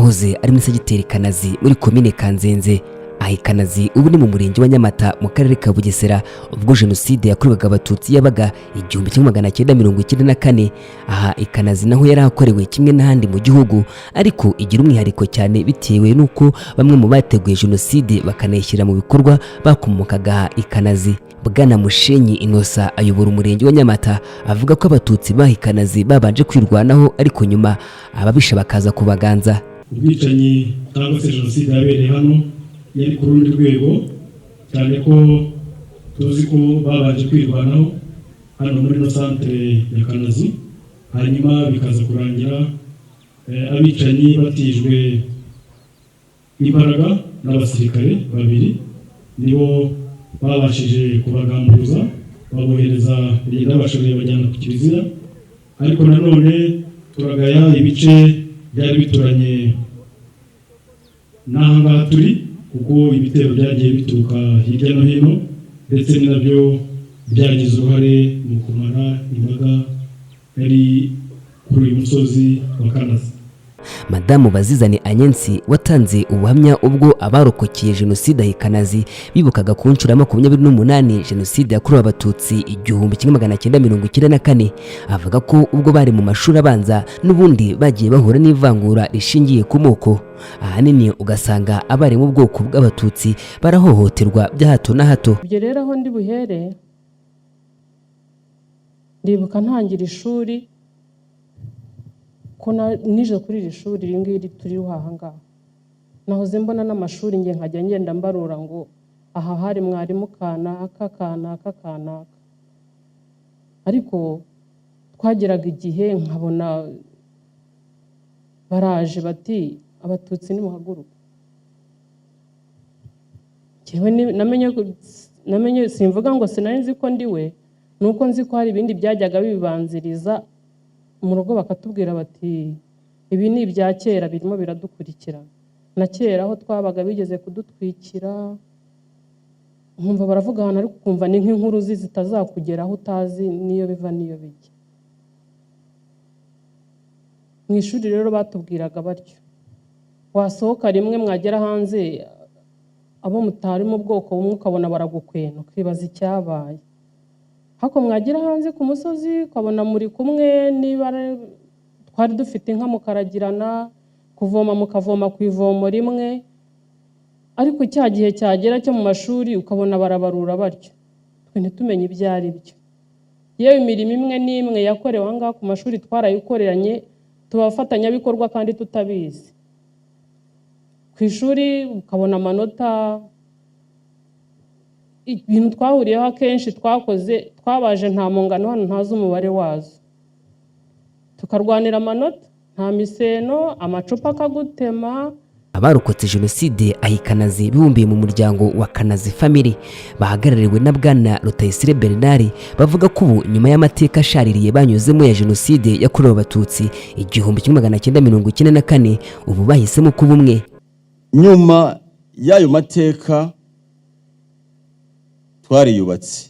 ahahoze ari muri segiteri Kanazi muri komine Kanzenze. Aha Kanazi ubu ni mu murenge wa Nyamata mu karere ka Bugesera, ubwo jenoside yakorewaga abatutsi yabaga 1994. Aha Kanazi naho yarahakorewe kimwe n'ahandi mu gihugu, ariko igira umwihariko cyane bitewe n'uko bamwe mu bateguye jenoside bakanayishyira mu bikorwa bakomokaga Kanazi. Bwana Mushenyi Innocent ayobora umurenge wa Nyamata avuga ko abatutsi baha Kanazi babanje kwirwanaho, ariko nyuma ababisha bakaza kubaganza. Ubwicanyi cyangwa se jenoside yabereye hano yari ku rundi rwego, cyane ko tuzi ko babanje kwirwanaho hano muri no centre ya Kanazi, hanyuma bikaza kurangira abicanyi batijwe imbaraga n'abasirikare babiri, nibo babashije kubagamburuza babohereza Rinda bashoboye bajyana ku Kiliziya. Ariko nanone turagaya ibice byari bituranye n'ahangaha turi, kuko ibitero byagiye bituruka hirya no hino, ndetse nabyo byagize uruhare mu kumara imbaga yari kuri uyu musozi wa Kanazi. Madamu Bazizane Anyensi watanze ubuhamya ubwo abarokokeye jenoside Kanazi bibukaga ku nshuro ya 28 jenoside yakorewe abatutsi 1994, avuga ko ubwo bari mu mashuri abanza n'ubundi bagiye bahura n'ivangura rishingiye ku moko. Ahanini ugasanga abari mu bwoko bw'abatutsi barahohoterwa bya hato na hato. Ibyo rero aho ndi buhere, ndibuka ntangira ishuri ko nije kuri iri shuri ringiri turi ruhahanga, nahoze mbona n'amashuri nge nkajya ngenda mbarura ngo aha hari mwarimu kanaka, ariko twageraga igihe nkabona baraje bati abatutsi nimuhaguruka. namenye simvuga ngo sinari nzi ko ndiwe, nuko nzi ko hari ibindi byajyaga bibanziriza mu rugo, bakatubwira bati ibi ni ibya kera birimo biradukurikira. Na kera aho twabaga bigeze kudutwikira, nkumva baravuga hano, ariko kumva ni nk'inkuru zitazakugeraho utazi niyo biva niyo bijya. Mu ishuri rero batubwiraga batyo, wasohoka rimwe mwagera hanze abo mutari mu bwoko bumwe ukabona baragukwena, ukibaza icyabaye. Hako mwagira hanze ku musozi ukabona muri kumwe, niba twari dufite inka mukaragirana, kuvoma mukavoma ku ivomo rimwe, ariko cya gihe cyagera cyo mu mashuri ukabona barabarura batyo, twe ntitumenye ibyo ari byo. Yewe imirimo imwe n'imwe yakorewe ahangaha ku mashuri twarayikoreranye, tubafatanyabikorwa kandi tutabizi. Ku ishuri ukabona amanota, ibintu twahuriyeho akenshi twakoze, twabaje nta mungano hano ntazi umubare wazo, tukarwanira amanota, nta miseno, amacupa akagutema. Abarokotse jenoside Kanazi bibumbiye mu muryango wa Kanazi Family bahagarariwe na Bwana Rutayisire Bernard, bavuga ko ubu nyuma y'amateka ashaririye banyuzemo ya jenoside yakorewe abatutsi 1994, ubu bahisemo kuba umwe. Nyuma y'ayo mateka twariyubatse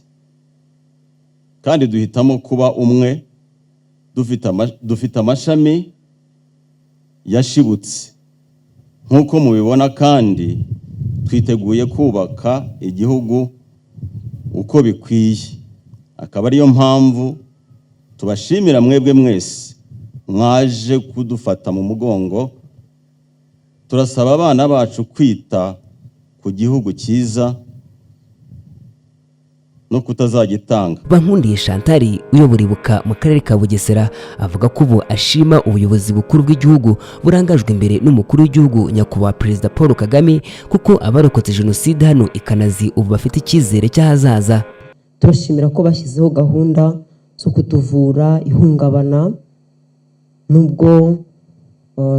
kandi duhitamo kuba umwe, dufite amashami yashibutse nk'uko mubibona, kandi twiteguye kubaka igihugu uko bikwiye. Akaba ariyo mpamvu tubashimira mwebwe mwese mwaje kudufata mu mugongo. Turasaba abana bacu kwita ku gihugu cyiza no kutazagitanga. Bankundiye Chantal uyobora Ibuka mu karere ka Bugesera avuga ko ubu ashima ubuyobozi bukuru bw'igihugu burangajwe imbere n'umukuru w'igihugu nyakubahwa Perezida Paul Kagame, kuko abarokotse jenoside hano Kanazi ubu bafite icyizere cy'ahazaza. Turashimira ko bashyizeho gahunda zo kutuvura ihungabana, nubwo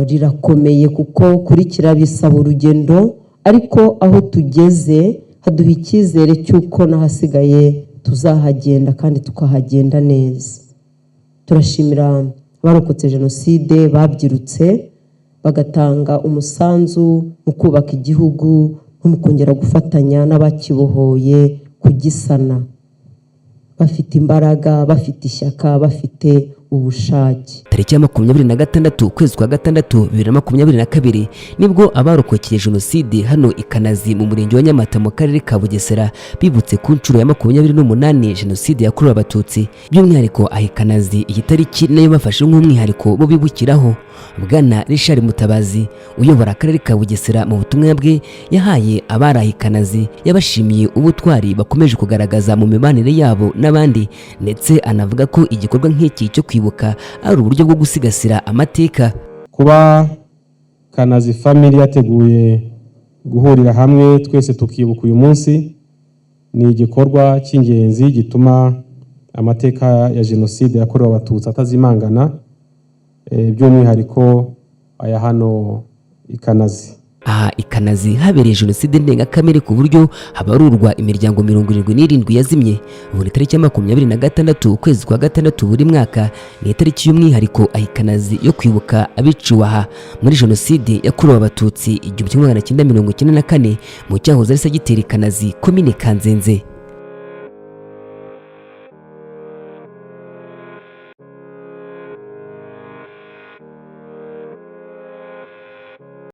rirakomeye kuko kurikira bisaba urugendo, ariko aho tugeze haduha icyizere cy'uko n'ahasigaye tuzahagenda kandi tukahagenda neza. Turashimira abarokotse jenoside babyirutse bagatanga umusanzu mu kubaka igihugu no mu kongera gufatanya n'abakibohoye kugisana, bafite imbaraga, bafite ishyaka, bafite ubushake. Tariki ya 26 ukwezi kwa gatandatu 2022 nibwo abarokokeye jenoside hano ikanazi mu murenge wa Nyamata mu karere ka Bugesera bibutse ku nshuro ya 28 jenoside yakorewe abatutsi. By'umwihariko ahikanazi iyi tariki nayo bafashe nk'umwihariko bo bibukiraho. Bwana Richard Mutabazi uyobora akarere ka Bugesera mu butumwa bwe yahaye abarahikanazi yabashimiye ubutwari bakomeje kugaragaza mu mibanire yabo n'abandi, ndetse anavuga ko igikorwa nk'iki cyo kwibuka ari uburyo bwo gusigasira amateka. Kuba Kanazi family yateguye guhurira hamwe twese tukibuka uyu munsi ni igikorwa cy'ingenzi gituma amateka ya jenoside yakorewe abatutsi atazimangana, by'umwihariko aya hano ikanazi. Aha ikanazi habereye jenoside ndengakamere ku buryo habarurwa imiryango 77 yazimye. Buri tariki ya 26 ukwezi kwa gatandatu buri mwaka ni itariki y'umwihariko ahikanazi yo kwibuka abiciwe aha muri jenoside yakorewe abatutsi 1994 mu cyahoze ari Segiteri Kanazi, komine Kanzenze.